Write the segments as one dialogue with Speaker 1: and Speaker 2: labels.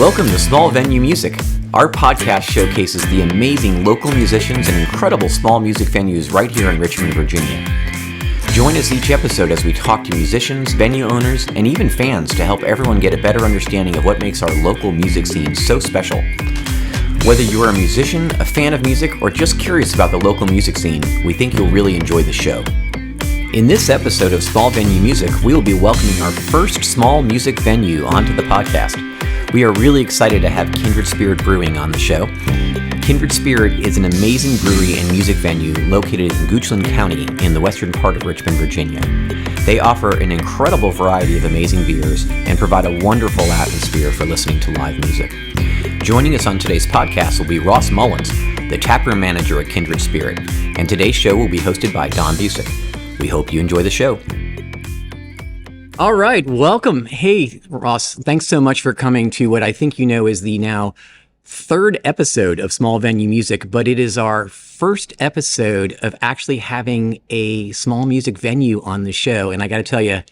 Speaker 1: Welcome to Small Venue Music. Our podcast showcases the amazing local musicians and incredible small music venues right here in Richmond, Virginia. Join us each episode as we talk to musicians, venue owners, and even fans to help everyone get a better understanding of what makes our local music scene so special. Whether you're a musician, a fan of music, or just curious about the local music scene, we think you'll really enjoy the show. In this episode of Small Venue Music, we will be welcoming our first small music venue onto the podcast. We are really excited to have Kindred Spirit Brewing on the show. Kindred Spirit is an amazing brewery and music venue located in Goochland County in the western part of Richmond, Virginia. They offer an incredible variety of amazing beers and provide a wonderful atmosphere for listening to live music. Joining us on today's podcast will be Ross Mullins, the Taproom Manager at Kindred Spirit, and today's show will be hosted by Don Busick. We hope you enjoy the show. All right, welcome. Hey, Ross, thanks so much for coming to what I think you know is the now third episode of Small Venue Music, but it is our first episode of actually having a small music venue on the show. And I got to tell you,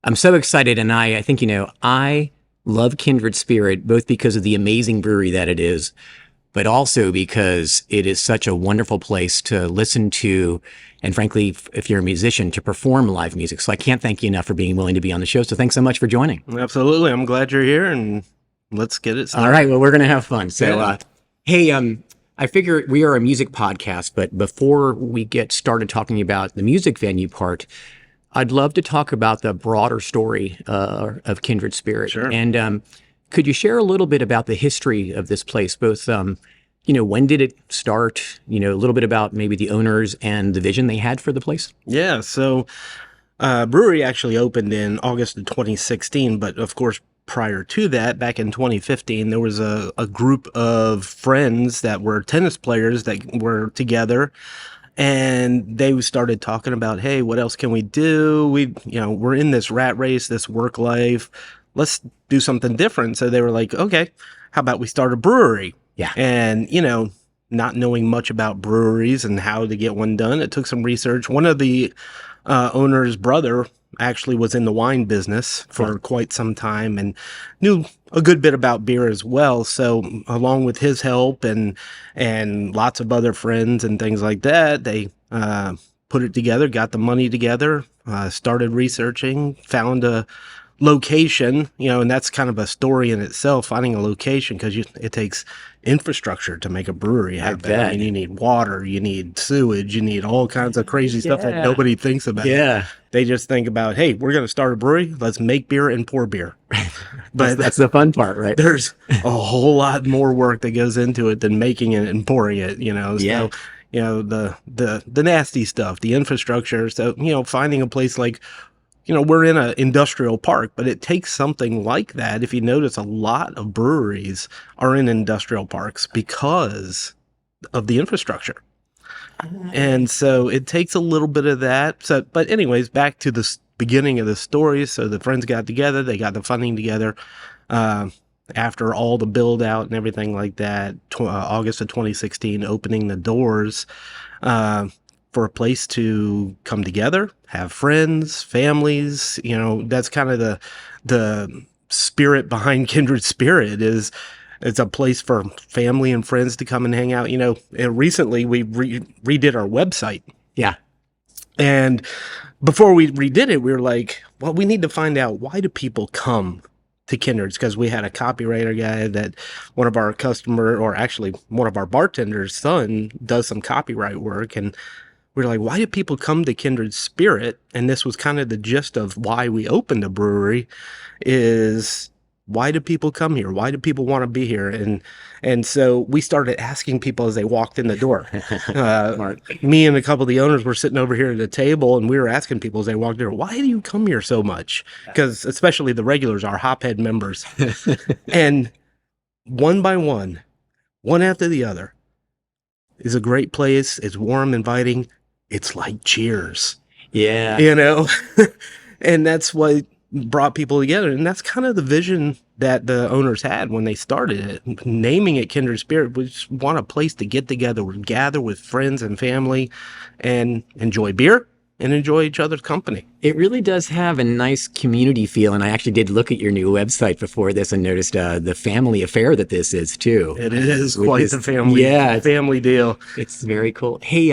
Speaker 1: I'm so excited. And I think, you know, I love Kindred Spirit, both because of the amazing brewery that it is, but also because it is such a wonderful place to listen to, and frankly, if you're a musician, to perform live music. So I can't thank you enough for being willing to be on the show. So thanks so much for joining.
Speaker 2: Absolutely. I'm glad you're here, and let's get it started.
Speaker 1: All right. Well, we're going to have fun. So, hey, I figure we are a music podcast, but before we get started talking about the music venue part, I'd love to talk about the broader story of Kindred Spirit.
Speaker 2: Sure.
Speaker 1: And could you share a little bit about the history of this place, both when did it start? A little bit about maybe the owners and the vision they had for the place?
Speaker 2: Yeah, so brewery actually opened in August of 2016, but of course, prior to that, back in 2015, there was a group of friends that were tennis players that were together, and they started talking about, hey, what else can we do? We're in this rat race, this work life. Let's do something different. So they were like, okay, how about we start a brewery?
Speaker 1: Yeah.
Speaker 2: And, not knowing much about breweries and how to get one done, it took some research. One of the owner's brother actually was in the wine business for quite some time and knew a good bit about beer as well. So along with his help and lots of other friends and things like that, they put it together, got the money together, started researching, found a location, and that's kind of a story in itself, finding a location, because it takes infrastructure to make a brewery happen. I mean, you need water, you need sewage, you need all kinds of crazy stuff that nobody thinks about.
Speaker 1: Yeah.
Speaker 2: They just think about, hey, we're going to start a brewery, let's make beer and pour beer. But
Speaker 1: that's the fun part, right?
Speaker 2: There's a whole lot more work that goes into it than making it and pouring it,
Speaker 1: Yeah.
Speaker 2: So, the nasty stuff, the infrastructure. So, finding a place like, we're in an industrial park, but it takes something like that. If you notice, a lot of breweries are in industrial parks because of the infrastructure. And so it takes a little bit of that. So, but anyways, back to the beginning of the story. So the friends got together, they got the funding together. After all the build out and everything like that, August of 2016, opening the doors, for a place to come together, have friends, families. That's kind of the spirit behind Kindred Spirit. It's a place for family and friends to come and hang out. And recently we redid our website.
Speaker 1: Yeah.
Speaker 2: And before we redid it, we were like, well, we need to find out, why do people come to Kindred's? Because we had a copywriter guy that one of our one of our bartenders' son does some copyright work, and we're like, why do people come to Kindred Spirit? And this was kind of the gist of why we opened a brewery, is why do people come here? Why do people want to be here? And so we started asking people as they walked in the door. Me and a couple of the owners were sitting over here at the table, and we were asking people as they walked in, why do you come here so much? Because especially the regulars, our Hophead members. And one by one after the other, is a great place. It's warm, inviting. It's like Cheers.
Speaker 1: Yeah.
Speaker 2: And that's what brought people together. And that's kind of the vision that the owners had when they started it. Naming it Kindred Spirit, we just want a place to get together, gather with friends and family, and enjoy beer and enjoy each other's company.
Speaker 1: It really does have a nice community feel, and I actually did look at your new website before this and noticed the family affair that this is too.
Speaker 2: It is quite the family deal.
Speaker 1: It's very cool. Hey,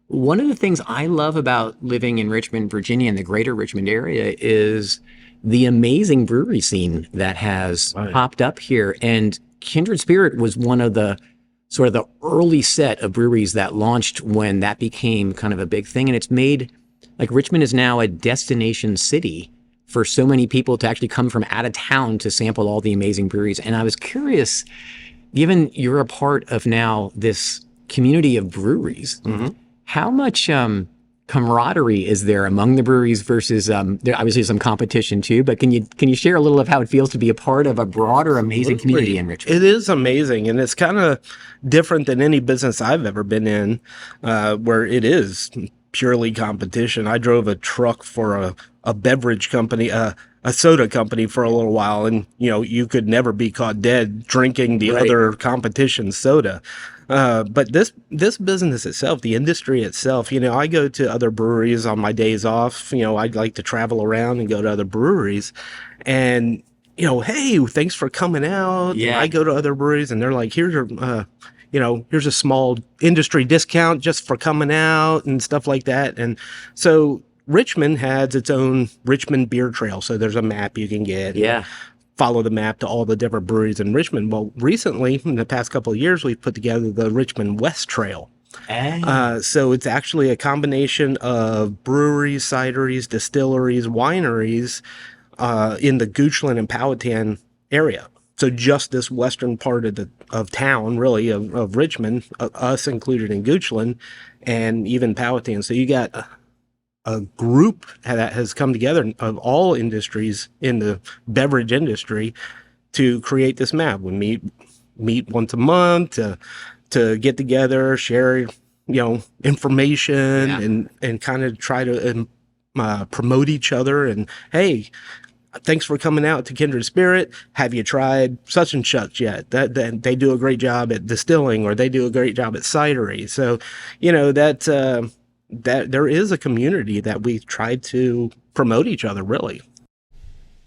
Speaker 1: one of the things I love about living in Richmond, Virginia, and the greater Richmond area is the amazing brewery scene that has popped up here. And Kindred Spirit was one of the sort of the early set of breweries that launched when that became kind of a big thing. And it's made, like, Richmond is now a destination city for so many people to actually come from out of town to sample all the amazing breweries. And I was curious, given you're a part of now this community of breweries, how much camaraderie is there among the breweries versus there obviously some competition too, but can you share a little of how it feels to be a part of a broader amazing community in Richmond?
Speaker 2: It is amazing, and it's kind of different than any business I've ever been in, where it is purely competition. I drove a truck for a beverage company, a soda company for a little while, and you could never be caught dead drinking the other competition's soda. But this business itself, the industry itself, I go to other breweries on my days off. I'd like to travel around and go to other breweries, and hey, thanks for coming out.
Speaker 1: Yeah.
Speaker 2: I go to other breweries and they're like, here's a small industry discount just for coming out and stuff like that. And so Richmond has its own Richmond beer trail. So there's a map you can get.
Speaker 1: Yeah.
Speaker 2: Follow the map to all the different breweries in Richmond. Well, recently, in the past couple of years, we've put together the Richmond West Trail. So it's actually a combination of breweries, cideries, distilleries, wineries in the Goochland and Powhatan area. So just this western part of town, really, of Richmond, us included in Goochland, and even Powhatan. So you got a group that has come together of all industries in the beverage industry to create this map. We meet once a month to get together, share information, and kind of try to promote each other. And hey, thanks for coming out to Kindred Spirit. Have you tried such and such yet? That they do a great job at distilling, or they do a great job at cidery. So that there is a community that we try to promote each other, really.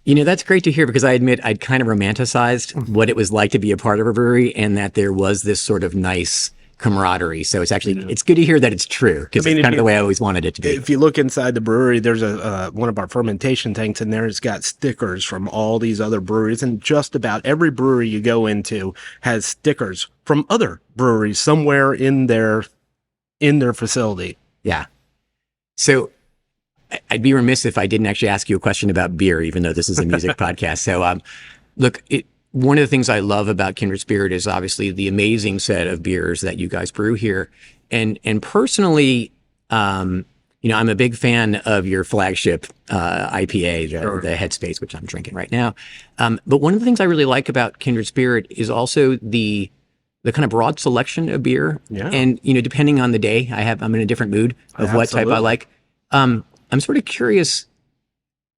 Speaker 1: That's great to hear, because I admit I'd kind of romanticized what it was like to be a part of a brewery, and that there was this sort of nice camaraderie. So it's actually, it's good to hear that it's true, because it's kind of the way I always wanted it to be.
Speaker 2: If you look inside the brewery, there's one of our fermentation tanks in there. It's got stickers from all these other breweries, and just about every brewery you go into has stickers from other breweries somewhere in their facility.
Speaker 1: Yeah. So I'd be remiss if I didn't actually ask you a question about beer, even though this is a music podcast. So, look, one of the things I love about Kindred Spirit is obviously the amazing set of beers that you guys brew here. And personally, I'm a big fan of your flagship IPA, the Headspace, which I'm drinking right now. But one of the things I really like about Kindred Spirit is also the kind of broad selection of beer. Yeah. And, depending on the day, I'm in a different mood of what type I like. I'm sort of curious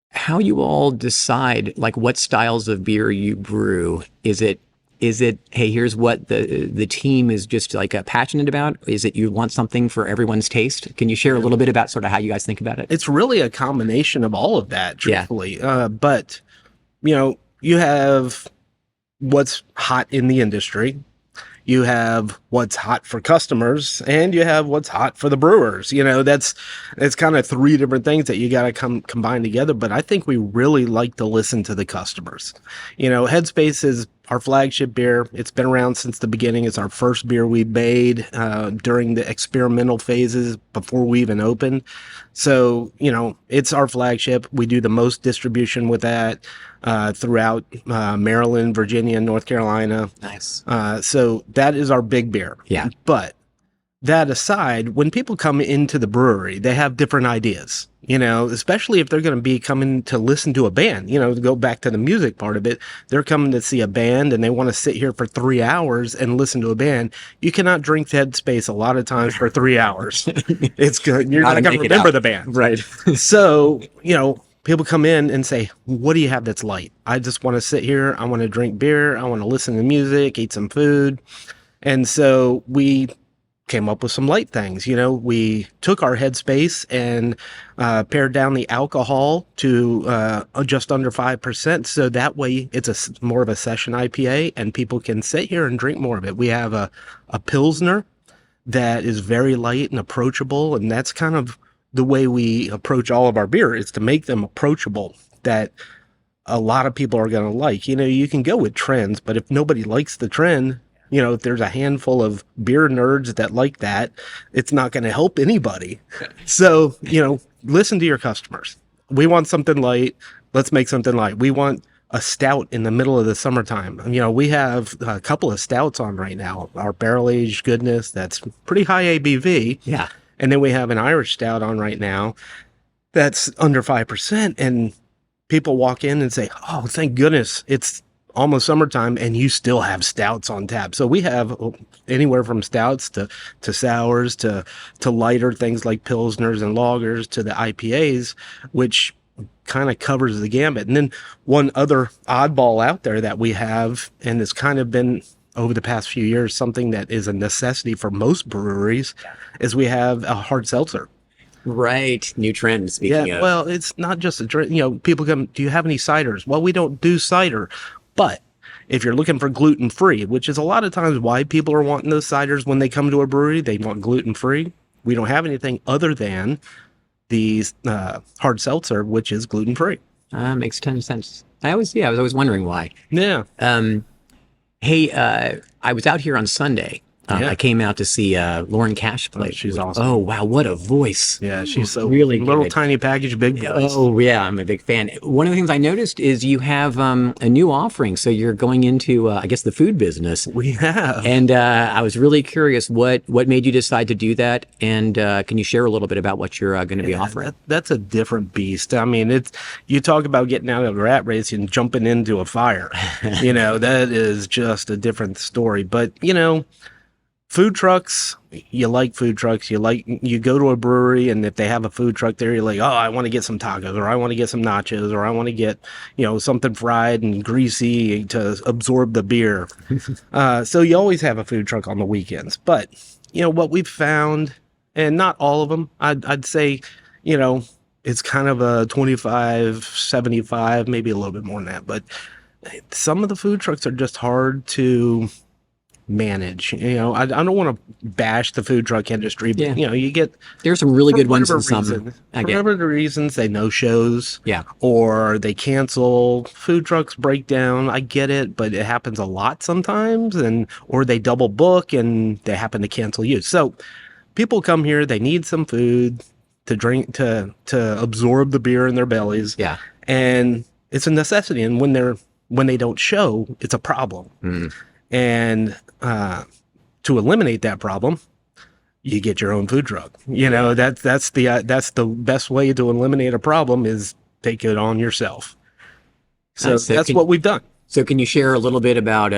Speaker 1: how you all decide, like, what styles of beer you brew. Is it, hey, here's what the team is just like passionate about? Is it you want something for everyone's taste? Can you share a little bit about sort of how you guys think about it?
Speaker 2: It's really a combination of all of that, truthfully. Yeah. But, you have what's hot in the industry. You have what's hot for customers, and you have what's hot for the brewers. It's kind of three different things that you got to combine together. But I think we really like to listen to the customers. Headspace is our flagship beer. It's been around since the beginning. It's our first beer we made during the experimental phases before we even opened. So, it's our flagship. We do the most distribution with that throughout Maryland, Virginia, and North Carolina.
Speaker 1: Nice.
Speaker 2: So that is our big beer.
Speaker 1: Yeah.
Speaker 2: But that aside, when people come into the brewery, they have different ideas. Especially if they're going to be coming to listen to a band, to go back to the music part of it, they're coming to see a band and they want to sit here for 3 hours and listen to a band. You cannot drink Headspace a lot of times for 3 hours. It's good. You're not going to remember the band.
Speaker 1: Right.
Speaker 2: So, people come in and say, what do you have that's light? I just want to sit here. I want to drink beer. I want to listen to music, eat some food. And so we came up with some light things. We took our headspace and pared down the alcohol to just under 5%. So that way it's more of a session IPA and people can sit here and drink more of it. We have a Pilsner that is very light and approachable. And that's kind of the way we approach all of our beer, is to make them approachable, that a lot of people are going to like. You can go with trends, but if nobody likes the trend, if there's a handful of beer nerds that like that, it's not going to help anybody. So, listen to your customers. We want something light. Let's make something light. We want a stout in the middle of the summertime. We have a couple of stouts on right now. Our barrel-aged goodness, that's pretty high ABV.
Speaker 1: Yeah.
Speaker 2: And then we have an Irish stout on right now that's under 5%. And people walk in and say, oh, thank goodness, it's almost summertime and you still have stouts on tap. So we have anywhere from stouts to sours to lighter things like pilsners and lagers to the IPAs, which kind of covers the gambit. And then one other oddball out there that we have, and it's kind of been over the past few years something that is a necessity for most breweries, is we have a hard seltzer.
Speaker 1: Right. New trend, speaking of.
Speaker 2: Well, it's not just a drink. People come, do you have any ciders? Well, we don't do cider. But if you're looking for gluten-free, which is a lot of times why people are wanting those ciders when they come to a brewery, they want gluten-free. We don't have anything other than these hard seltzer, which is gluten-free.
Speaker 1: Makes a ton of sense. I was always wondering why.
Speaker 2: Yeah.
Speaker 1: Hey, I was out here on Sunday. I came out to see Lauren Cash play.
Speaker 2: Oh, she's awesome.
Speaker 1: Oh, wow. What a voice.
Speaker 2: Yeah, she's so
Speaker 1: really
Speaker 2: little
Speaker 1: good.
Speaker 2: tiny package, big voice.
Speaker 1: Oh, yeah. I'm a big fan. One of the things I noticed is you have a new offering. So you're going into, I guess, the food business.
Speaker 2: We have.
Speaker 1: And I was really curious what made you decide to do that? And can you share a little bit about what you're going to be offering?
Speaker 2: That's a different beast. I mean, you talk about getting out of a rat race and jumping into a fire. That is just a different story. But, food trucks, you like food trucks. You go to a brewery, and if they have a food truck there, you're like, oh, I want to get some tacos, or I want to get some nachos, or I want to get, something fried and greasy to absorb the beer. So you always have a food truck on the weekends. But, what we've found, and not all of them, I'd say, it's kind of a 25, 75, maybe a little bit more than that. But some of the food trucks are just hard to manage. I don't want to bash the food truck industry, but you get,
Speaker 1: there's some really good ones in
Speaker 2: for whatever the reasons, they no shows, or they cancel, food trucks break down. I get it, but it happens a lot sometimes, or they double book and they happen to cancel you. So people come here, they need some food to drink, to absorb the beer in their bellies, and it's a necessity. And when they don't show, it's a problem. And to eliminate that problem, you get your own food truck. That's the best way to eliminate a problem, is take it on yourself. So that's what we've done.
Speaker 1: So can you share a little bit about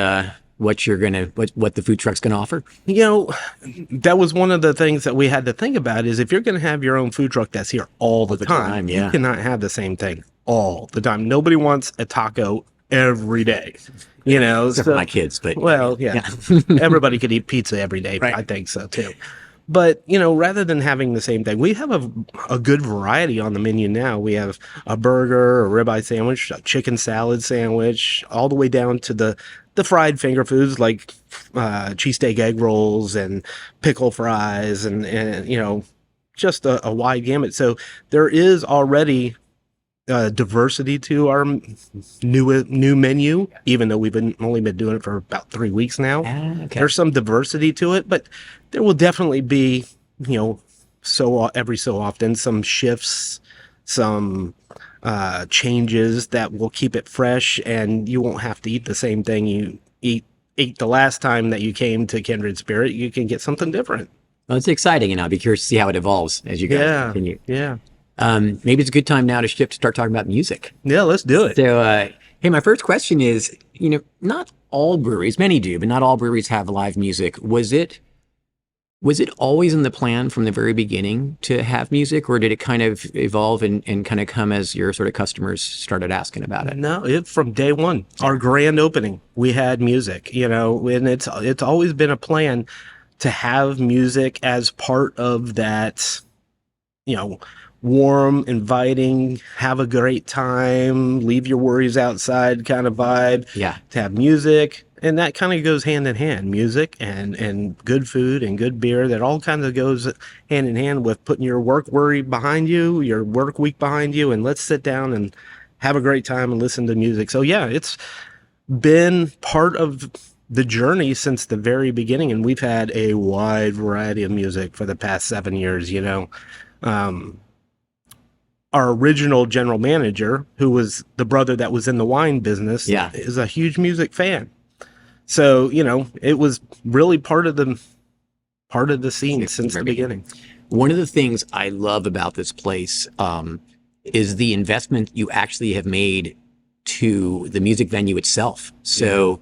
Speaker 1: what the food truck's gonna offer?
Speaker 2: That was one of the things that we had to think about, is if you're gonna have your own food truck that's here all the time, you cannot have the same thing all the time. Nobody wants a taco every day.
Speaker 1: Except for my kids, but
Speaker 2: everybody could eat pizza every day. Right. I think so too. But rather than having the same thing, we have a good variety on the menu now. We have a burger, a ribeye sandwich, a chicken salad sandwich, all the way down to the fried finger foods like cheesesteak egg rolls and pickle fries, and just a wide gamut. So there is already diversity to our new menu, even though we've only been doing it for about 3 weeks now.
Speaker 1: Okay.
Speaker 2: There's some diversity to it, but there will definitely be, every so often, some shifts, some changes that will keep it fresh, and you won't have to eat the same thing you ate the last time that you came to Kindred Spirit. You can get something different.
Speaker 1: Well, it's exciting, and I'll be curious to see how it evolves as you guys continue.
Speaker 2: Yeah.
Speaker 1: Maybe it's a good time now to start talking about music.
Speaker 2: Yeah, let's do it.
Speaker 1: So, hey, my first question is, not all breweries, many do, but not all breweries have live music. Was it always in the plan from the very beginning to have music, or did it kind of evolve and kind of come as your sort of customers started asking about it?
Speaker 2: No, from day one, our grand opening, we had music, and it's always been a plan to have music as part of that, warm, inviting, have a great time, leave your worries outside kind of vibe.
Speaker 1: Yeah.
Speaker 2: To have music, and that kind of goes hand in hand. Music and good food and good beer, that all kind of goes hand in hand with putting your work worry behind you, your work week behind you, and let's sit down and have a great time and listen to music. So yeah, it's been part of the journey since the very beginning, and we've had a wide variety of music for the past 7 years. Our original general manager, who was the brother that was in the wine business, is a huge music fan. So, it was really part of the scene since the beginning.
Speaker 1: One of the things I love about this place is the investment you actually have made to the music venue itself. So,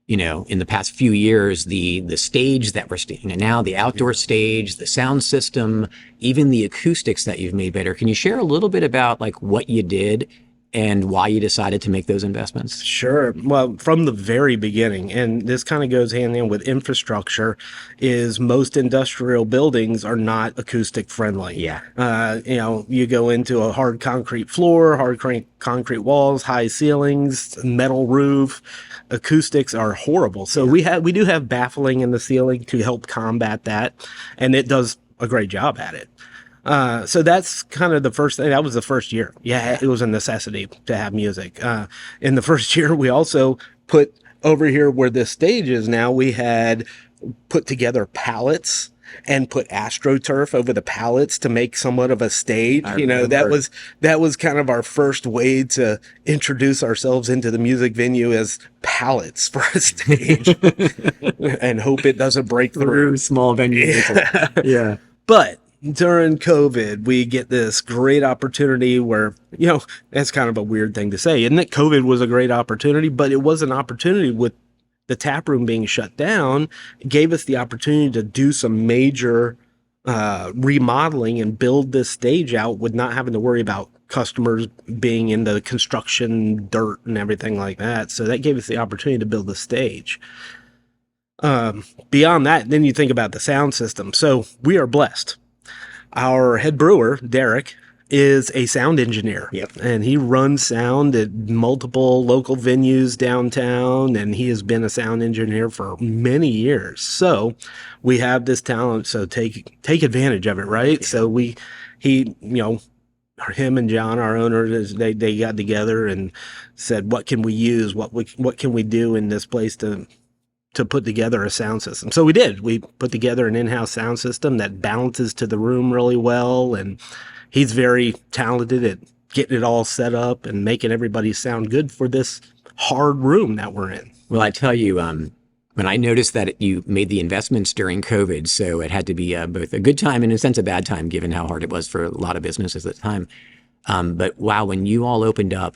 Speaker 1: in the past few years, the stage that we're staying in now, the outdoor stage, the sound system, even the acoustics that you've made better. Can you share a little bit about like what you did and why you decided to make those investments?
Speaker 2: Sure. Well, from the very beginning, and this kind of goes hand in hand with infrastructure, is most industrial buildings are not acoustic friendly.
Speaker 1: Yeah.
Speaker 2: You go into a hard concrete floor, concrete walls, high ceilings, metal roof. Acoustics are horrible. So we do have baffling in the ceiling to help combat that, and it does a great job at it. So that's kind of the first thing. That was the first year. Yeah, it was a necessity to have music. In the first year, we also put over here where this stage is now, we had put together pallets and put AstroTurf over the pallets to make somewhat of a stage. That was kind of our first way to introduce ourselves into the music venue as pallets for a stage and hope it doesn't break through.
Speaker 1: Small venue. Yeah.
Speaker 2: But during COVID, we get this great opportunity where, that's kind of a weird thing to say, isn't it? COVID was a great opportunity, but it was an opportunity with the tap room being shut down. It gave us the opportunity to do some major remodeling and build this stage out with not having to worry about customers being in the construction dirt and everything like that. So that gave us the opportunity to build the stage. Beyond that, then you think about the sound system. So we are blessed. Our head brewer, Derek, is a sound engineer.
Speaker 1: Yep.
Speaker 2: And he runs sound at multiple local venues downtown, and he has been a sound engineer for many years. So we have this talent, so take advantage of it, right? Yeah. So him and John, our owners, they got together and said, what can we use? What can we do in this place to put together a sound system? So we did. We put together an in-house sound system that balances to the room really well, and he's very talented at getting it all set up and making everybody sound good for this hard room that we're in.
Speaker 1: Well, I tell you, when I noticed that you made the investments during COVID, so it had to be both a good time and in a sense a bad time, given how hard it was for a lot of businesses at the time. But wow, when you all opened up,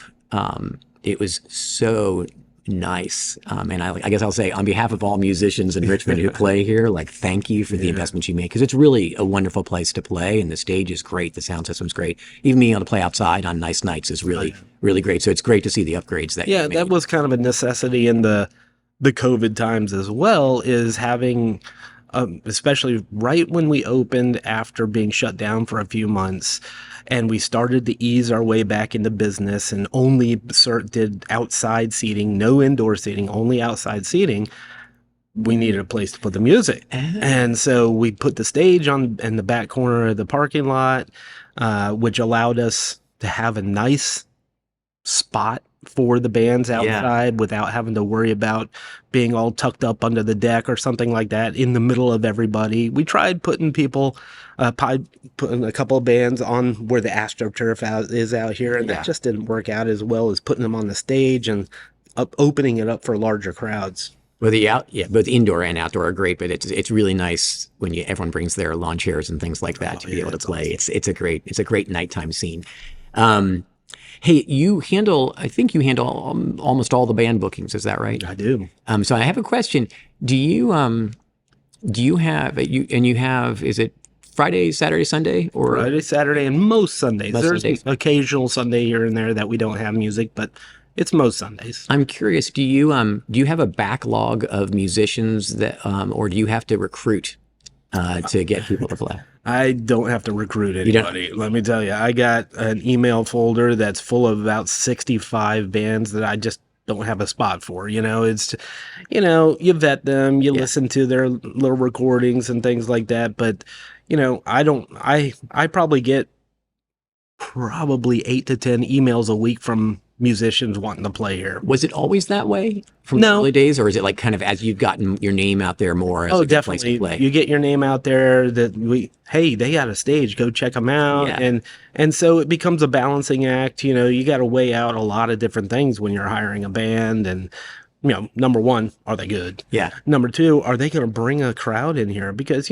Speaker 1: it was so nice. And I guess I'll say on behalf of all musicians in Richmond who play here, like, thank you for the investments you make, because it's really a wonderful place to play, and the stage is great. The sound system's great. Even being able to play outside on nice nights is really, really great. So it's great to see the upgrades that you made.
Speaker 2: That was kind of a necessity in the COVID times as well, is having, especially right when we opened after being shut down for a few months, and we started to ease our way back into business and only did outside seating, no indoor seating, only outside seating. We needed a place to put the music. And so we put the stage in the back corner of the parking lot, which allowed us to have a nice spot for the bands outside without having to worry about being all tucked up under the deck or something like that in the middle of everybody. We tried putting putting a couple of bands on where the AstroTurf is out here, and that just didn't work out as well as putting them on the stage and opening it up for larger crowds.
Speaker 1: Well, both indoor and outdoor are great, but it's really nice when everyone brings their lawn chairs and things like that to be able to play. Awesome. It's a great nighttime scene. Hey, I think you handle almost all the band bookings. Is that right?
Speaker 2: I do.
Speaker 1: So I have a question. Do you have, is it Friday, Saturday, Sunday? Or
Speaker 2: Friday, Saturday, and most Sundays. There's an occasional Sunday here and there that we don't have music, but it's most Sundays.
Speaker 1: I'm curious, do you have a backlog of musicians that, or do you have to recruit to get people to play?
Speaker 2: I don't have to recruit
Speaker 1: You don't-
Speaker 2: anybody. Let me tell you, I got an email folder that's full of about 65 bands that I just don't have a spot for. It's, you vet them, you listen to their little recordings and things like that. But, I probably get probably 8 to 10 emails a week from musicians wanting to play here.
Speaker 1: Was it always that way from the early days, or is it like kind of as you've gotten your name out there more as a good place to play?
Speaker 2: You get your name out there that hey, they got a stage, go check them out. And so it becomes a balancing act. You got to weigh out a lot of different things when you're hiring a band. And, number one, are they good?
Speaker 1: Yeah.
Speaker 2: Number two, are they going to bring a crowd in here? Because,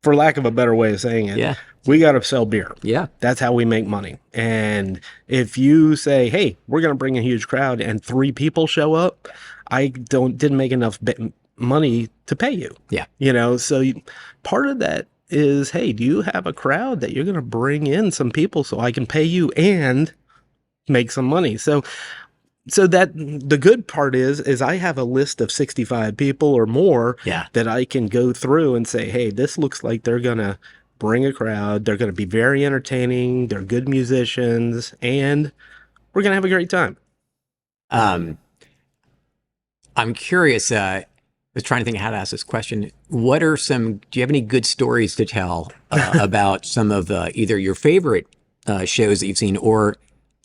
Speaker 2: for lack of a better way of saying it, we got to sell beer.
Speaker 1: Yeah.
Speaker 2: That's how we make money. And if you say, hey, we're going to bring a huge crowd and 3 people show up, I didn't make enough money to pay you.
Speaker 1: Yeah.
Speaker 2: So part of that is, hey, do you have a crowd that you're going to bring in some people so I can pay you and make some money? So that the good part is I have a list of 65 people or more that I can go through and say, hey, this looks like they're going to bring a crowd. They're going to be very entertaining. They're good musicians, and we're going to have a great time.
Speaker 1: I'm curious. I was trying to think of how to ask this question. Do you have any good stories to tell about some of either your favorite shows that you've seen, or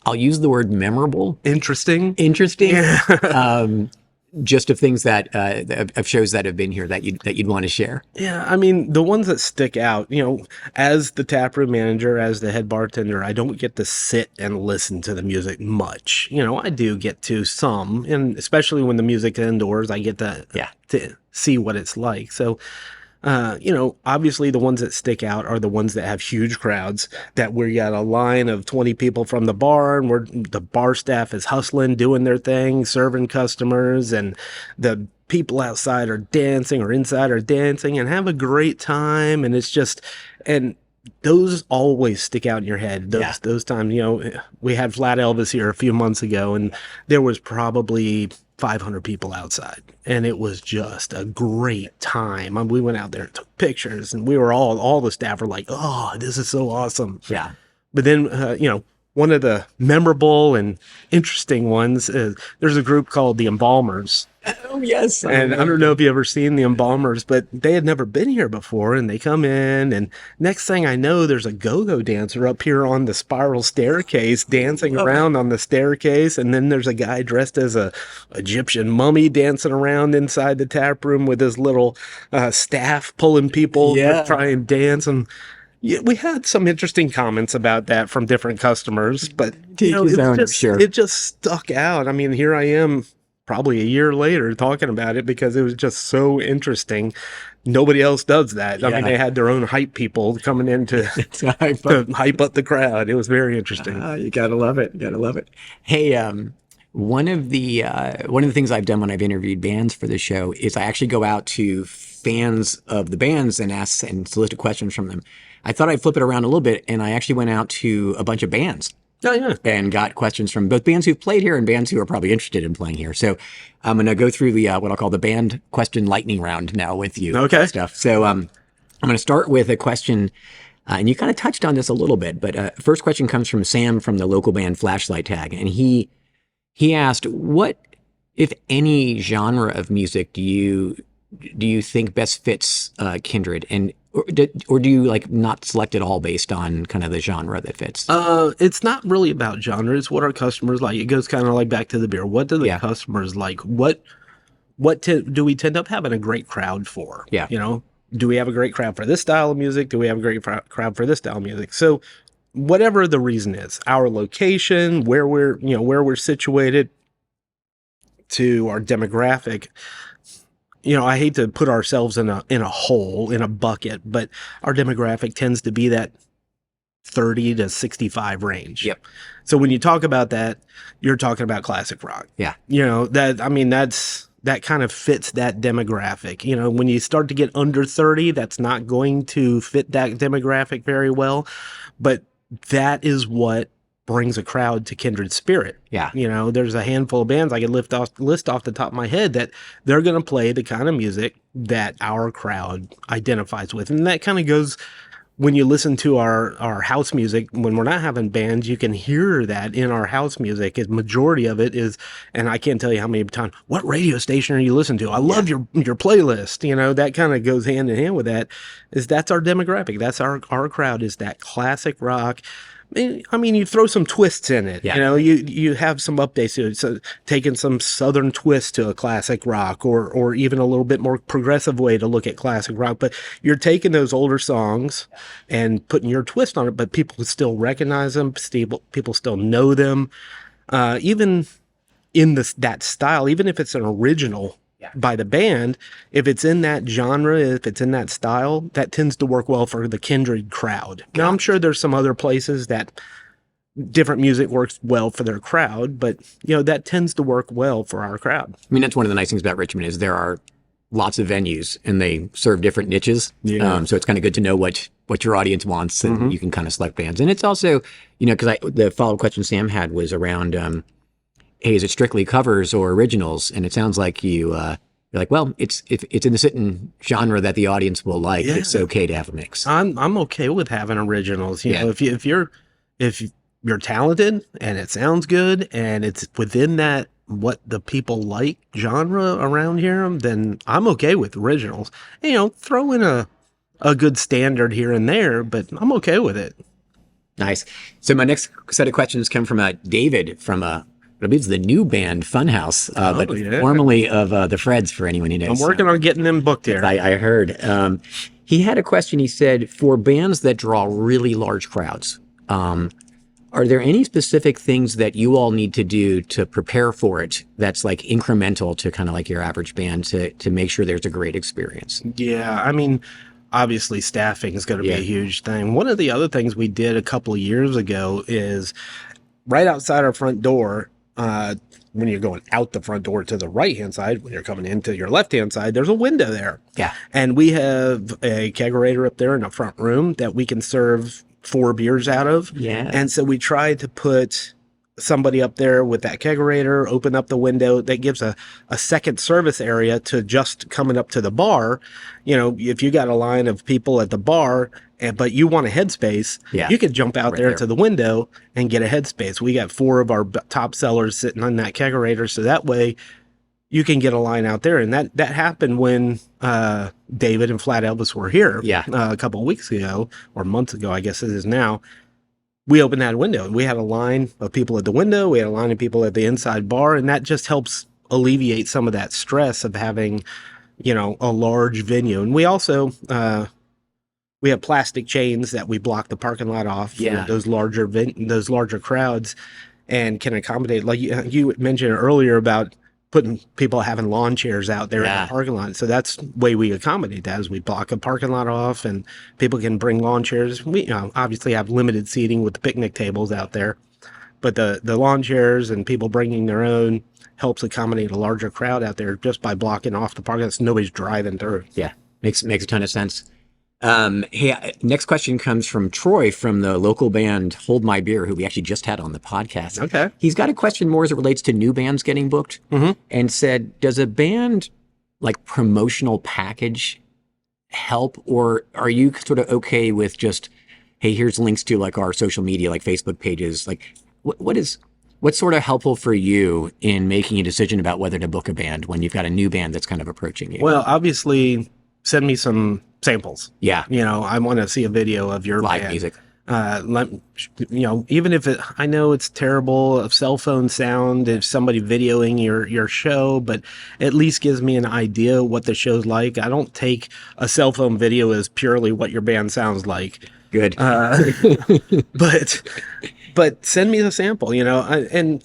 Speaker 1: I'll use the word memorable.
Speaker 2: Interesting.
Speaker 1: Yeah. Just of things of shows that have been here that you'd want to share.
Speaker 2: Yeah, I mean, the ones that stick out, as the taproom manager, as the head bartender, I don't get to sit and listen to the music much. I do get to some, and especially when the music's indoors, I get to see what it's like. So, obviously the ones that stick out are the ones that have huge crowds, that we got a line of 20 people from the bar, and where the bar staff is hustling, doing their thing, serving customers, and the people outside are dancing or inside are dancing and have a great time. And it's just, and those always stick out in your head. Those times, we had Flat Elvis here a few months ago, and there was probably 500 people outside, and it was just a great time. We went out there and took pictures, and we were all the staff were like, oh, this is so awesome.
Speaker 1: Yeah.
Speaker 2: But then, one of the memorable and interesting ones is there's a group called the Embalmers.
Speaker 1: Oh, yes.
Speaker 2: And I don't know if you ever seen the Embalmers, but they had never been here before, and they come in, and next thing I know, there's a go-go dancer up here on the spiral staircase dancing around on the staircase, and then there's a guy dressed as a Egyptian mummy dancing around inside the tap room with his little staff pulling people to try and dance. And we had some interesting comments about that from different customers, but it just stuck out. I mean, here I am probably a year later talking about it because it was just so interesting. Nobody else does that. I mean, they had their own hype people coming in to hype up the crowd. It was very interesting.
Speaker 1: You gotta love it. Hey, one of the things I've done when I've interviewed bands for the show is I actually go out to fans of the bands and ask and solicit questions from them. I thought I'd flip it around a little bit, and I actually went out to a bunch of bands.
Speaker 2: Oh, yeah.
Speaker 1: And got questions from both bands who've played here and bands who are probably interested in playing here. So I'm going to go through the what I'll call the band question lightning round now with you.
Speaker 2: Okay.
Speaker 1: Stuff. So I'm going to start with a question, and you kind of touched on this a little bit, but first question comes from Sam from the local band Flashlight Tag, and he asked, what, if any, genre of music do you think best fits Kindred, and or do you like not select it all based on kind of the genre that fits?
Speaker 2: It's not really about genre. It's what our customers like. It goes kind of like back to the beer. What do the customers like? What do we tend up having a great crowd for?
Speaker 1: Yeah.
Speaker 2: Do we have a great crowd for this style of music? Do we have a great crowd for this style of music? So whatever the reason is, our location, where we're situated, to our demographic. I hate to put ourselves in a hole, in a bucket, but our demographic tends to be that 30 to 65 range.
Speaker 1: Yep.
Speaker 2: So when you talk about that, you're talking about classic rock.
Speaker 1: Yeah.
Speaker 2: That kind of fits that demographic. When you start to get under 30, that's not going to fit that demographic very well, but that is what brings a crowd to Kindred Spirit.
Speaker 1: Yeah.
Speaker 2: You know, there's a handful of bands I could list off the top of my head that they're going to play the kind of music that our crowd identifies with. And that kind of goes when you listen to our house music. When we're not having bands, you can hear that in our house music. A majority of it is, and I can't tell you how many times, what radio station are you listening to? I love your playlist. You know, that kind of goes hand in hand with that. That's our demographic. That's our crowd, is that classic rock. I mean, you throw some twists in it.
Speaker 1: Yeah.
Speaker 2: You know, you have some updates to it. So taking some southern twist to a classic rock, or even a little bit more progressive way to look at classic rock. But you're taking those older songs and putting your twist on it, but people still recognize them. People still know them. Even in that style, even if it's an original by the band, if it's in that genre, if it's in that style, that tends to work well for the Kindred crowd. Now, I'm sure there's some other places that different music works well for their crowd, but you know, that tends to work well for our crowd.
Speaker 1: I mean, that's one of the nice things about Richmond is there are lots of venues and they serve different niches.
Speaker 2: Yeah.
Speaker 1: So it's kind of good to know what your audience wants, and you can kind of select bands. And it's also, you know, because the follow-up question Sam had was around, hey, is it strictly covers or originals? And it sounds like you're like, well, if it's in the certain genre that the audience will like, it's okay to have a mix.
Speaker 2: I'm okay with having originals. You know, if you're talented and it sounds good and it's within that what the people like genre around here, then I'm okay with originals. And, you know, throw in a good standard here and there, but I'm okay with it.
Speaker 1: Nice. So my next set of questions come from David from I believe it's the new band Funhouse, but formerly of the Freds, for anyone who knows.
Speaker 2: I'm working on getting them booked here.
Speaker 1: I heard. He had a question. He said, for bands that draw really large crowds, are there any specific things that you all need to do to prepare for it that's like incremental to kind of like your average band to make sure there's a great experience?
Speaker 2: Yeah, I mean, obviously staffing is going to be a huge thing. One of the other things we did a couple of years ago is right outside our front door, when you're going out the front door to the right-hand side, when you're coming into your left-hand side, there's a window there.
Speaker 1: Yeah. And
Speaker 2: we have a kegerator up there in the front room that we can serve 4 beers out of.
Speaker 1: Yeah.
Speaker 2: And so we tried to put somebody up there with that kegerator, open up the window. That gives a second service area to just coming up to the bar. You know, if you got a line of people at the bar, but you want a headspace, you could jump out there to the window and get a headspace. We got 4 of our top sellers sitting on that kegerator, so that way you can get a line out there. And that happened when David and Flat Elvis were here a couple of weeks ago, or months ago, I guess it is now. We opened that window and we had a line of people at the window. We had a line of people at the inside bar, and that just helps alleviate some of that stress of having, you know, a large venue. And we also, we have plastic chains that we block the parking lot off for those larger crowds, and can accommodate, like you mentioned earlier about putting people having lawn chairs out there in the parking lot. So that's the way we accommodate that, is we block a parking lot off and people can bring lawn chairs. We obviously have limited seating with the picnic tables out there, but the lawn chairs and people bringing their own helps accommodate a larger crowd out there just by blocking off the parking lot so nobody's driving through.
Speaker 1: Yeah, makes a ton of sense. Hey, next question comes from Troy from the local band Hold My Beer, who we actually just had on the podcast.
Speaker 2: Okay.
Speaker 1: He's got a question more as it relates to new bands getting booked, and said, does a band like promotional package help, or are you sort of okay with just, hey, here's links to like our social media, like Facebook pages? Like what's sort of helpful for you in making a decision about whether to book a band when you've got a new band that's kind of approaching you?
Speaker 2: Well, obviously send me some samples.
Speaker 1: Yeah.
Speaker 2: You know, I want to see a video of your
Speaker 1: live
Speaker 2: band.
Speaker 1: music.
Speaker 2: You know, even if I know it's terrible of cell phone sound, if somebody videoing your show, but at least gives me an idea what the show's like. I don't take a cell phone video as purely what your band sounds like.
Speaker 1: Good.
Speaker 2: But send me the sample, you know, and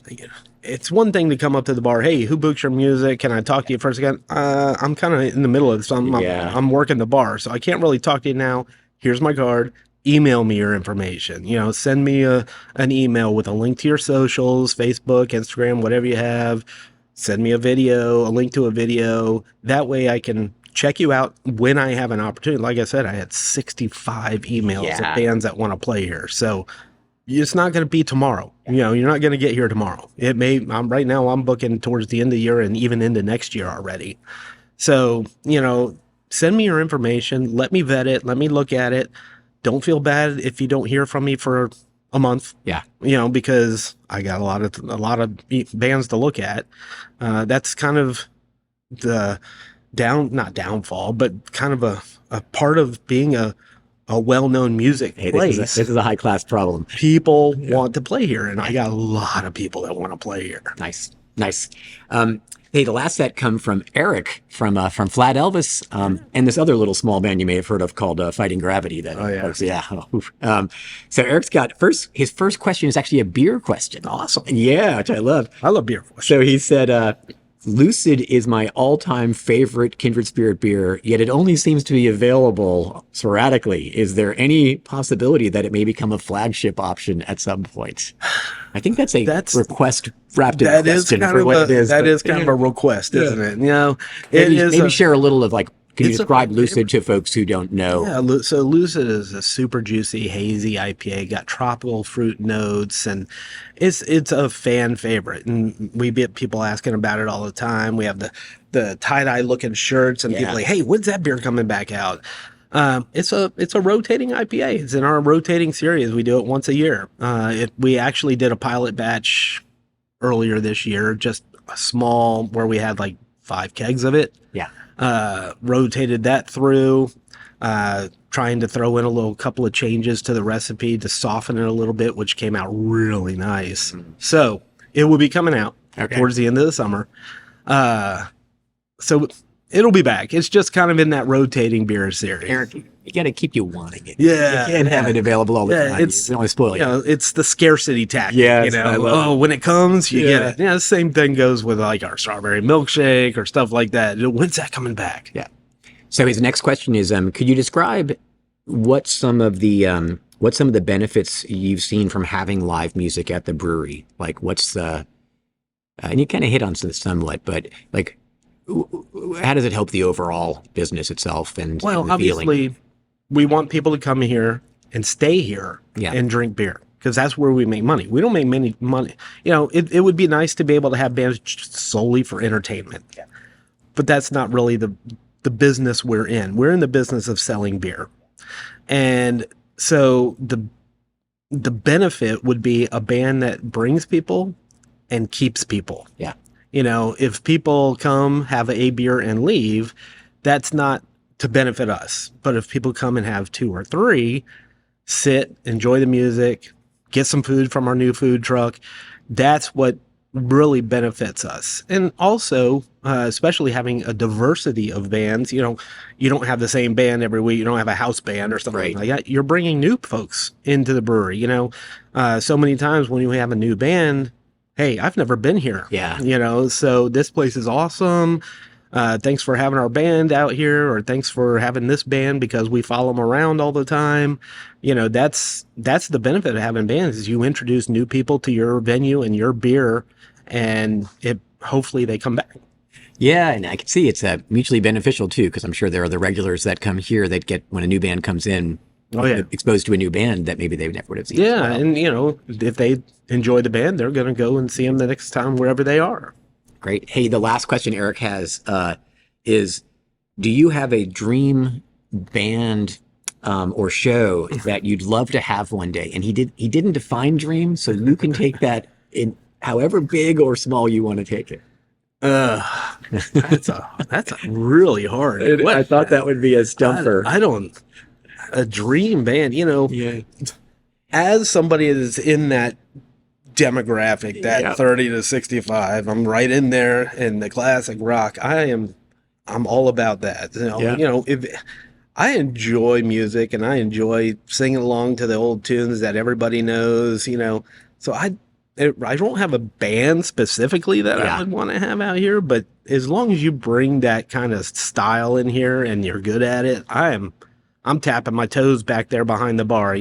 Speaker 2: it's one thing to come up to the bar. Hey, who books your music? Can I talk to you first again? I'm kind of in the middle of something. I'm working the bar, so I can't really talk to you now. Here's my card. Email me your information. You know, send me an email with a link to your socials, Facebook, Instagram, whatever you have. Send me a video, a link to a video. That way I can check you out when I have an opportunity. Like I said, I had 65 emails of bands that want to play here. So it's not going to be tomorrow. You're not going to get here tomorrow. It may. Right now, I'm booking towards the end of the year and even into next year already. So, send me your information. Let me vet it. Let me look at it. Don't feel bad if you don't hear from me for a month.
Speaker 1: Yeah.
Speaker 2: Because I got a lot of bands to look at. That's kind of the not downfall, but kind of a part of being a well-known music place.
Speaker 1: This is a high-class problem.
Speaker 2: People want to play here, and I got a lot of people that want to play here.
Speaker 1: Nice. Hey, the last set come from Eric from Flat Elvis, and this other little small band you may have heard of called Fighting Gravity. So Eric's got his first question is actually a beer question.
Speaker 2: Awesome.
Speaker 1: Yeah, which I love.
Speaker 2: I love beer.
Speaker 1: So he said, Lucid is my all-time favorite Kindred Spirit beer, yet it only seems to be available sporadically. Is there any possibility that it may become a flagship option at some point? I think that's request wrapped in a question for what it is.
Speaker 2: That is kind of a request, isn't it?
Speaker 1: Maybe share a little of can you describe Lucid to folks who don't know?
Speaker 2: Yeah, so Lucid is a super juicy, hazy IPA, got tropical fruit notes, and it's a fan favorite. And we get people asking about it all the time. We have the tie-dye looking shirts, and people like, hey, when's that beer coming back out? It's a rotating IPA. It's in our rotating series. We do it once a year. We actually did a pilot batch earlier this year, just a small, where we had like 5 kegs of it.
Speaker 1: Yeah.
Speaker 2: Rotated that through, trying to throw in a couple of changes to the recipe to soften it a little bit, which came out really nice. So it will be coming out towards the end of the summer. So it'll be back. It's just kind of in that rotating beer series.
Speaker 1: Eric, you got to keep you wanting it.
Speaker 2: Yeah.
Speaker 1: You can't have it available all the time. It's only spoil it.
Speaker 2: It's the scarcity tactic.
Speaker 1: Yeah.
Speaker 2: When it comes, you get it. Yeah, the same thing goes with like our strawberry milkshake or stuff like that. When's that coming back?
Speaker 1: Yeah. So his next question is, could you describe what some of the benefits you've seen from having live music at the brewery? Like what's the, and you kind of hit on this somewhat, but like, how does it help the overall business itself? And
Speaker 2: obviously, we want people to come here and stay here and drink beer because that's where we make money. We don't make many money. It would be nice to be able to have bands solely for entertainment, but that's not really the business we're in. We're in the business of selling beer, and so the benefit would be a band that brings people and keeps people.
Speaker 1: Yeah.
Speaker 2: If people come, have a beer and leave, that's not to benefit us. But if people come and have 2 or 3, sit, enjoy the music, get some food from our new food truck, that's what really benefits us. And also, especially having a diversity of bands, you don't have the same band every week. You don't have a house band or something like that. You're bringing new folks into the brewery. So many times when you have a new band, hey, I've never been here.
Speaker 1: Yeah.
Speaker 2: So this place is awesome. Thanks for having our band out here, or thanks for having this band because we follow them around all the time. That's the benefit of having bands is you introduce new people to your venue and your beer, and hopefully they come back.
Speaker 1: Yeah, and I can see it's mutually beneficial too, because I'm sure there are the regulars that come here that get when a new band comes in. Exposed to a new band that maybe they never would have seen.
Speaker 2: Yeah, and if they enjoy the band, they're going to go and see them the next time wherever they are.
Speaker 1: Great. Hey, the last question Eric has is, do you have a dream band or show that you'd love to have one day? And he didn't define dream, so you can take that in however big or small you want to take it.
Speaker 2: That's a really hard.
Speaker 1: I thought that would be a stumper.
Speaker 2: A dream band, as somebody that's in that demographic, that 30 to 65, I'm right in there in the classic rock. I'm all about that. If I enjoy music and I enjoy singing along to the old tunes that everybody knows, so I don't have a band specifically that I would want to have out here, but as long as you bring that kind of style in here and you're good at it, I'm tapping my toes back there behind the bar,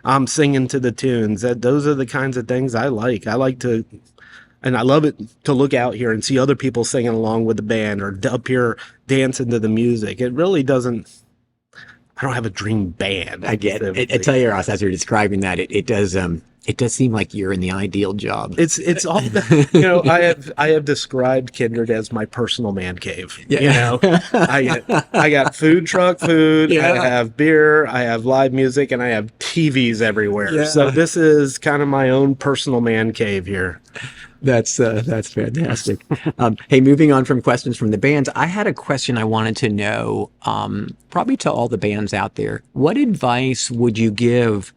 Speaker 2: I'm singing to the tunes. Those are the kinds of things I like. I like to, and I love it to look out here and see other people singing along with the band or up here dancing to the music. It really doesn't, I don't have a dream band.
Speaker 1: I get it. I tell you, Ross, as you're describing that, it does seem like you're in the ideal job.
Speaker 2: It's all I have described Kindred as my personal man cave.
Speaker 1: Yeah.
Speaker 2: I got food truck food,
Speaker 1: Yeah.
Speaker 2: I have beer, I have live music, and I have TVs everywhere.
Speaker 1: Yeah.
Speaker 2: So this is kind of my own personal man cave here.
Speaker 1: That's fantastic. Hey, moving on from questions from the bands, I had a question I wanted to know, probably to all the bands out there. What advice would you give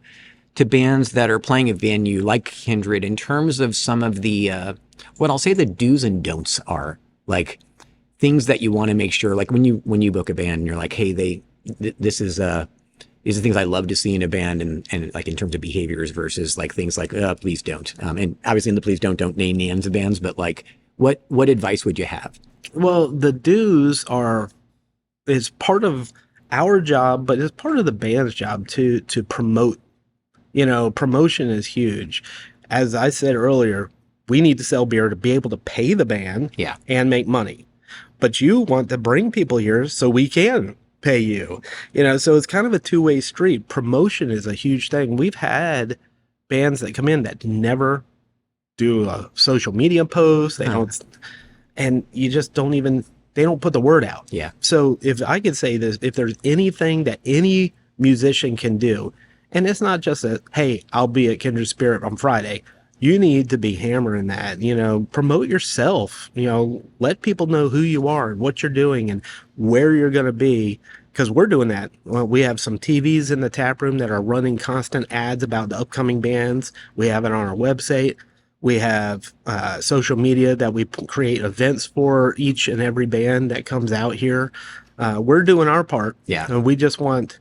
Speaker 1: to bands that are playing a venue like Kindred in terms of some of the, what I'll say the do's and don'ts are, like things that you want to make sure, like when you book a band and you're like, hey, these are things I love to see in a band, and like in terms of behaviors versus like things like please don't. And obviously in the please don't name names of bands, but like what advice would you have?
Speaker 2: Well, the do's is part of our job, but it's part of the band's job to promote. Promotion is huge. As I said earlier, we need to sell beer to be able to pay the band and make money. But you want to bring people here so we can pay you. So it's kind of a two-way street. Promotion is a huge thing. We've had bands that come in that never do a social media post. They don't, and you just don't even, they don't put the word out.
Speaker 1: Yeah.
Speaker 2: So if I could say this, if there's anything that any musician can do, and it's not just hey, I'll be at Kindred Spirit on Friday. You need to be hammering that, promote yourself, let people know who you are and what you're doing and where you're going to be. Because we're doing that. Well, we have some TVs in the tap room that are running constant ads about the upcoming bands. We have it on our website. We have social media that we create events for each and every band that comes out here. We're doing our part.
Speaker 1: Yeah.
Speaker 2: And we just want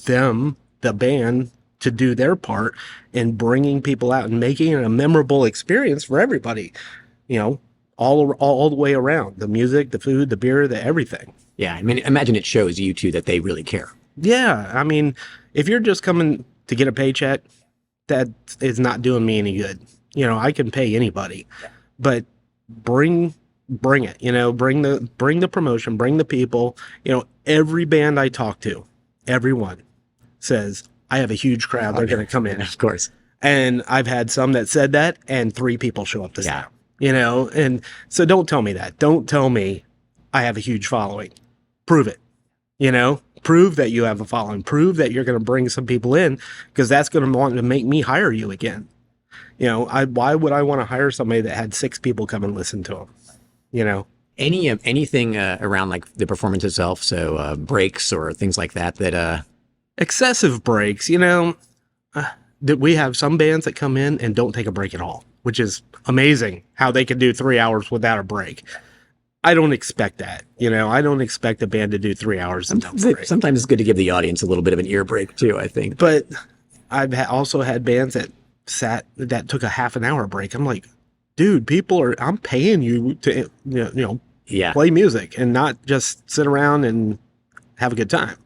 Speaker 2: them, the band, to do their part in bringing people out and making it a memorable experience for everybody, all the way around, the music, the food, the beer, the everything.
Speaker 1: Yeah. I mean, imagine it shows you too that they really care.
Speaker 2: Yeah. I mean, if you're just coming to get a paycheck, that is not doing me any good. I can pay anybody, but bring it, bring the promotion, bring the people. Every band I talk to, everyone says, I have a huge crowd. They're going to come in.
Speaker 1: Of course.
Speaker 2: And I've had some that said that, and 3 people show up to see them, and so don't tell me that. Don't tell me I have a huge following. Prove it, prove that you have a following, prove that you're going to bring some people in, because that's going to want to make me hire you again. Why would I want to hire somebody that had 6 people come and listen to them?
Speaker 1: Anything around like the performance itself. So breaks or things like that,
Speaker 2: excessive breaks, that we have some bands that come in and don't take a break at all, which is amazing how they can do 3 hours without a break. I don't expect that. I don't expect a band to do 3 hours.
Speaker 1: Sometimes it's good to give the audience a little bit of an ear break too, I think.
Speaker 2: But I've also had bands that took a half an hour break. I'm like, dude, I'm paying you to, play music and not just sit around and have a good time.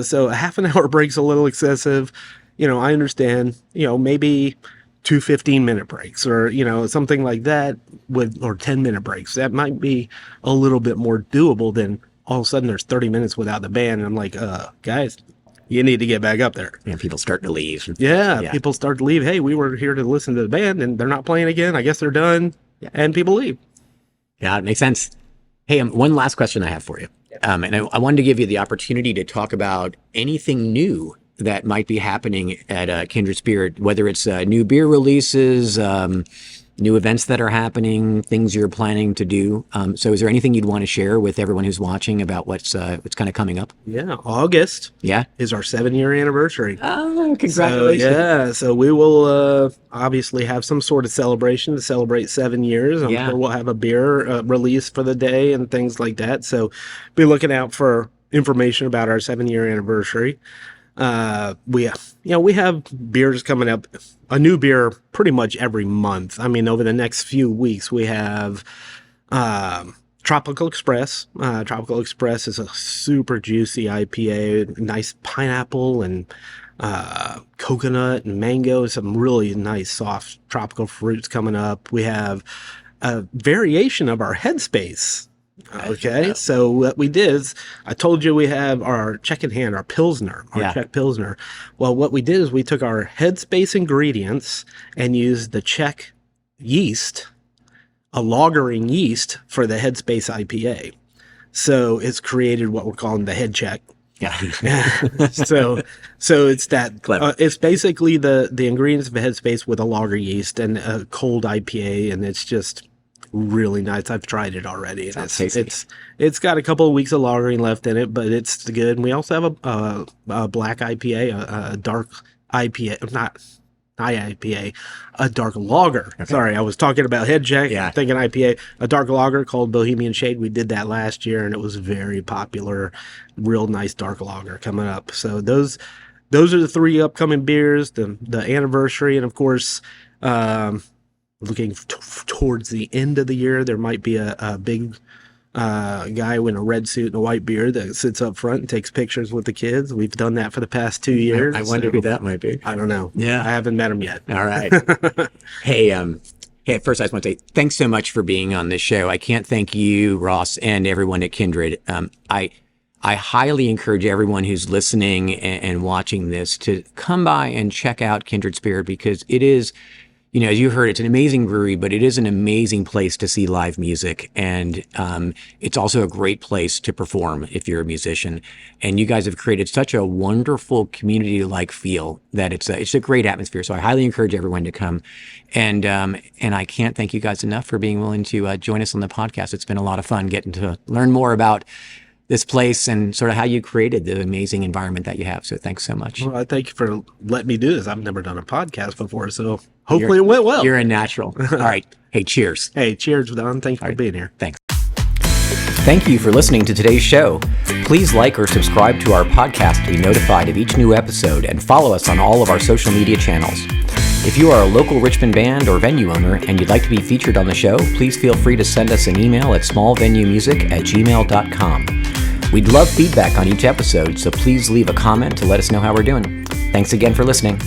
Speaker 2: So a half an hour break's a little excessive. I understand, maybe 2 15-minute breaks or, something like that or 10-minute breaks. That might be a little bit more doable than all of a sudden there's 30 minutes without the band. And I'm like, guys, you need to get back up there.
Speaker 1: And people start to leave.
Speaker 2: Yeah, people start to leave. Hey, we were here to listen to the band and they're not playing again. I guess they're done. Yeah. And people leave.
Speaker 1: Yeah, it makes sense. Hey, one last question I have for you. And I wanted to give you the opportunity to talk about anything new that might be happening at Kindred Spirit, whether it's new beer releases, new events that are happening, things you're planning to do. So is there anything you'd want to share with everyone who's watching about what's kind of coming up?
Speaker 2: Yeah, August is our 7-year anniversary.
Speaker 1: Oh, congratulations.
Speaker 2: So we will obviously have some sort of celebration to celebrate 7 years. I'm sure we'll have a beer release for the day and things like that. So be looking out for information about our 7-year anniversary. We have beers coming up, a new beer pretty much every month. I mean, over the next few weeks, we have Tropical Express. Tropical Express is a super juicy IPA, nice pineapple and coconut and mango, some really nice soft tropical fruits coming up. We have a variation of our Headspace Okay, so what we did is, I told you we have our Czech in hand, our Pilsner, our Czech Pilsner. Well, what we did is we took our headspace ingredients and used the Czech yeast, a lagering yeast for the headspace IPA. So it's created what we're calling the head check.
Speaker 1: Yeah.
Speaker 2: so it's that it's basically the ingredients of a headspace with a lager yeast and a cold IPA, and it's just really nice. I've tried it already. And it's got a couple of weeks of lagering left in it, but it's good. And we also have a black IPA, a dark IPA, not IPA, a dark lager. Okay. Sorry, I was talking about head check, thinking IPA. A dark lager called Bohemian Shade. We did that last year, and it was very popular. Real nice dark lager coming up. So those are the 3 upcoming beers. The anniversary, and of course, looking towards the end of the year, there might be a big guy in a red suit and a white beard that sits up front and takes pictures with the kids. We've done that for the past 2 years.
Speaker 1: I wonder who that might be.
Speaker 2: I don't know.
Speaker 1: Yeah.
Speaker 2: I haven't met him yet.
Speaker 1: All right. Hey, first I just want to say thanks so much for being on this show. I can't thank you, Ross, and everyone at Kindred. I highly encourage everyone who's listening and watching this to come by and check out Kindred Spirit, because it is, as you heard, it's an amazing brewery, but it is an amazing place to see live music. And it's also a great place to perform if you're a musician. And you guys have created such a wonderful community-like feel that it's a great atmosphere. So I highly encourage everyone to come. And I can't thank you guys enough for being willing to join us on the podcast. It's been a lot of fun getting to learn more about this place and sort of how you created the amazing environment that you have. So thanks so much.
Speaker 2: Well, I thank you for letting me do this. I've never done a podcast before, so hopefully it went well.
Speaker 1: You're a natural. All right. Hey, cheers.
Speaker 2: Hey, cheers, Don. Thanks for being here.
Speaker 1: Thanks. Thank you for listening to today's show. Please like or subscribe to our podcast to be notified of each new episode, and follow us on all of our social media channels. If you are a local Richmond band or venue owner and you'd like to be featured on the show, please feel free to send us an email at smallvenuemusic@gmail.com. We'd love feedback on each episode, so please leave a comment to let us know how we're doing. Thanks again for listening.